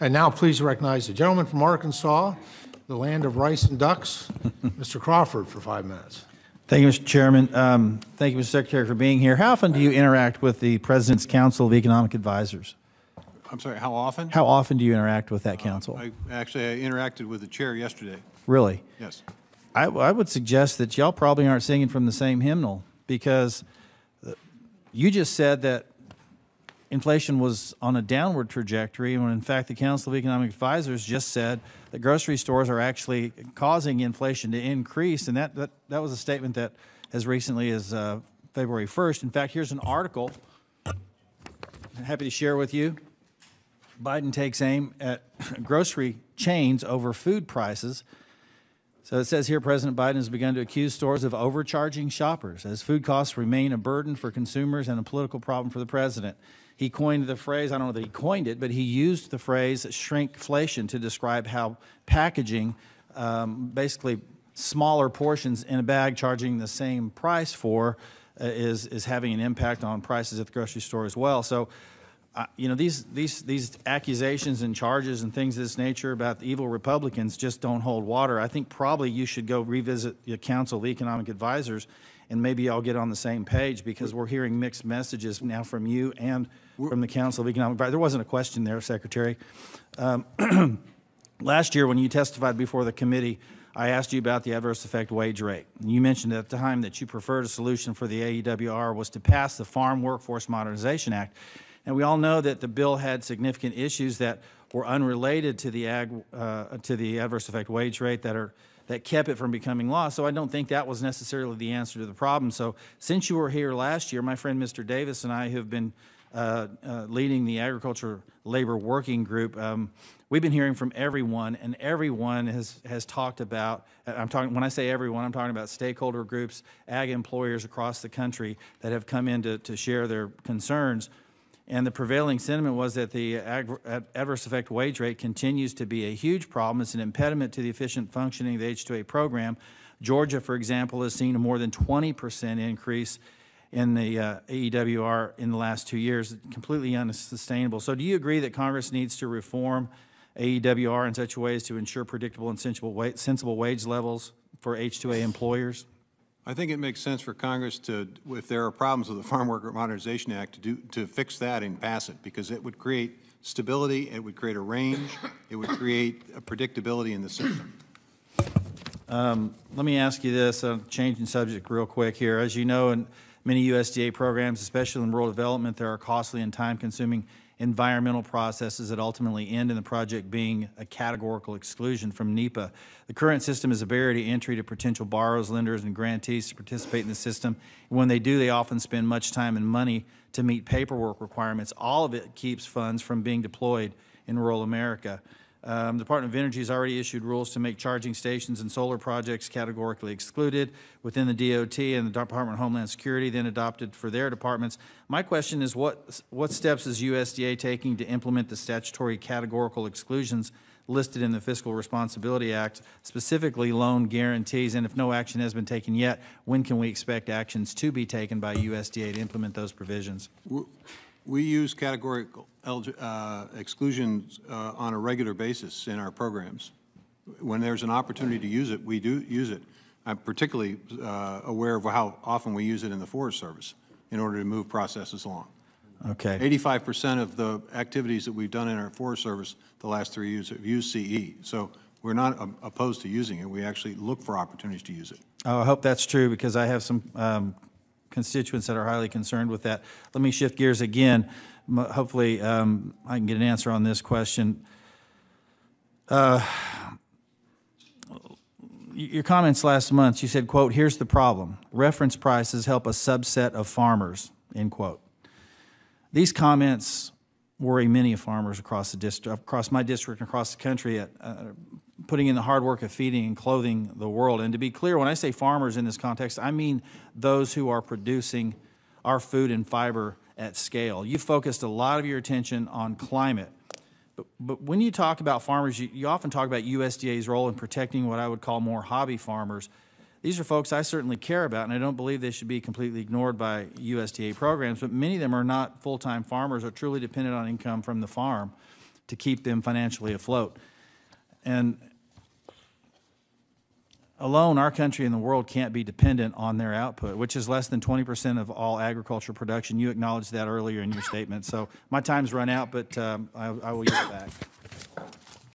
And now please recognize the gentleman from Arkansas, the land of rice and ducks, Mr. Crawford, for 5 minutes. Thank you, Mr. Chairman. Thank you, Mr. Secretary, for being here. How often do you interact with the President's Council of Economic Advisors? I'm sorry, how often? How often do you interact with that council? I interacted with the chair yesterday. Really? Yes. I would suggest that y'all probably aren't singing from the same hymnal, because you just said that inflation was on a downward trajectory, when in fact the Council of Economic Advisors just said that grocery stores are actually causing inflation to increase, and that was a statement that as recently as February 1st. In fact, here's an article I'm happy to share with you. Biden takes aim at grocery chains over food prices. So it says here, President Biden has begun to accuse stores of overcharging shoppers as food costs remain a burden for consumers and a political problem for the president. He coined the phrase, I don't know that he coined it, but he used the phrase shrinkflation to describe how packaging, basically smaller portions in a bag charging the same price for, is having an impact on prices at the grocery store as well. So, you know, these accusations and charges and things of this nature about the evil Republicans just don't hold water. I think probably you should go revisit the Council of Economic Advisors, and maybe I'll get on the same page, because we're hearing mixed messages now from you and from the Council of Economic Advisors. There wasn't a question there, Secretary. Last year when you testified before the committee, I asked you about the adverse effect wage rate. You mentioned at the time that you preferred a solution for the AEWR was to pass the Farm Workforce Modernization Act. And we all know that the bill had significant issues that were unrelated to the adverse effect wage rate that kept it from becoming law. So I don't think that was necessarily the answer to the problem. So since you were here last year, my friend Mr. Davis and I have been leading the Agriculture Labor Working Group. We've been hearing from everyone, and everyone has talked about, when I say everyone, I'm talking about stakeholder groups, ag employers across the country that have come in to share their concerns. And the prevailing sentiment was that the adverse effect wage rate continues to be a huge problem. It's an impediment to the efficient functioning of the H-2A program. Georgia, for example, has seen a more than 20% increase in the AEWR in the last 2 years, completely unsustainable. So do you agree that Congress needs to reform AEWR in such ways to ensure predictable and sensible wage levels for H-2A employers? I think it makes sense for Congress to, if there are problems with the Farm Worker Modernization Act, to fix that and pass it, because it would create stability, it would create a range, it would create a predictability in the system. Let me ask you this, changing subject real quick here. As you know, in many USDA programs, especially in rural development, there are costly and time-consuming environmental processes that ultimately end in the project being a categorical exclusion from NEPA. The current system is a barrier to entry to potential borrowers, lenders, and grantees to participate in the system. And when they do, they often spend much time and money to meet paperwork requirements. All of it keeps funds from being deployed in rural America. The Department of Energy has already issued rules to make charging stations and solar projects categorically excluded within the DOT, and the Department of Homeland Security then adopted for their departments. My question is, what steps is USDA taking to implement the statutory categorical exclusions listed in the Fiscal Responsibility Act, specifically loan guarantees? And if no action has been taken yet, when can we expect actions to be taken by USDA to implement those provisions? We use categorical exclusions on a regular basis in our programs. When there's an opportunity to use it, we do use it. I'm particularly aware of how often we use it in the Forest Service in order to move processes along. Okay. 85% of the activities that we've done in our Forest Service the last 3 years have used CE. So we're not opposed to using it. We actually look for opportunities to use it. Oh, I hope that's true, because I have some constituents that are highly concerned with that. Let me shift gears again. Hopefully I can get an answer on this question. Your comments last month, you said, quote, "Here's the problem. Reference prices help a subset of farmers," end quote. These comments worry many farmers across the district, across my district and across the country, at putting in the hard work of feeding and clothing the world. And to be clear, when I say farmers in this context, I mean those who are producing our food and fiber at scale. You focused a lot of your attention on climate. But when you talk about farmers, you often talk about USDA's role in protecting what I would call more hobby farmers. These are folks I certainly care about, and I don't believe they should be completely ignored by USDA programs, but many of them are not full-time farmers or truly dependent on income from the farm. to keep them financially afloat. And alone, our country and the world can't be dependent on their output, which is less than 20% of all agriculture production. You acknowledged that earlier in your statement. So my time's run out, but I will use it back.